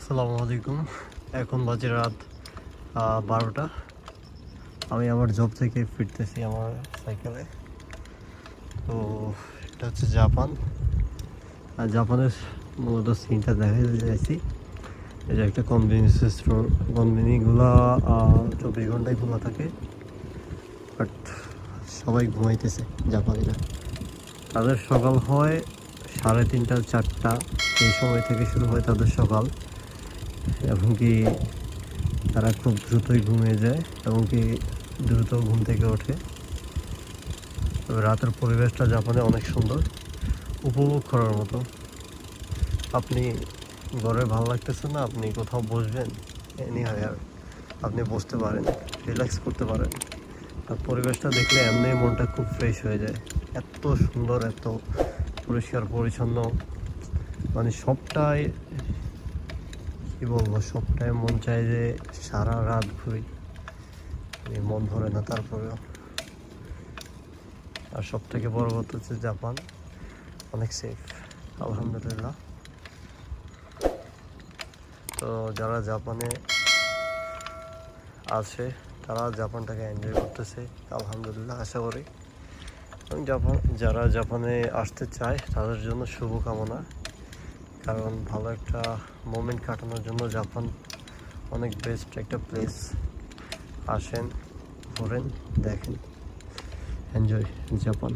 আসসালামু আলাইকুম। এখন বাজে রাত 12টা। আমি আমার জব থেকে ফিরতেছি আমার সাইকেলে। তো এটা হচ্ছে জাপান। আর জাপানের মূলত সিনটা দেখাতে চাইছি। এই যে একটা কনভিনিয়েন্স স্টোর, কনভিনিগুলা 24 ঘন্টায় খোলা থাকে, বাট সবাই ঘুমাইতেছে জাপানিরা। তাদের সকাল হয় 3:30 4টা, এই সময় থেকে শুরু হয় তাদের সকাল। এবং কি তারা খুব দ্রুতই ঘুমিয়ে যায় এবং কি দ্রুত ঘুম থেকে ওঠে। তবে রাতের পরিবেশটা জাপানে অনেক সুন্দর, উপভোগ করার মতো। আপনি ঘরে ভালো লাগতেছে না, আপনি কোথাও বসবেন, এনি হয় আর আপনি বসতে পারেন, রিল্যাক্স করতে পারেন। আর পরিবেশটা দেখলে এমনি মনটা খুব ফ্রেশ হয়ে যায়। এত সুন্দর, এত পরিষ্কার পরিচ্ছন্ন, মানে সবটাই কী বলবো, সবটাই মন চায় যে সারা রাত ঘুরি, মন ভরে না তারপরেও। আর সব থেকে বড় কথা হচ্ছে জাপান অনেক সেফ, আলহামদুলিল্লাহ। তো যারা জাপানে আছে তারা জাপানটাকে এনজয় করতেছে, আলহামদুলিল্লাহ আশা করি। এবং যারা জাপানে আসতে চায় তাদের জন্য শুভকামনা, কারণ ভালো একটা মোমেন্ট কাটানোর জন্য জাপান অনেক বেস্ট একটা প্লেস। আসেন, ঘোরেন, দেখেন, এনজয় জাপান।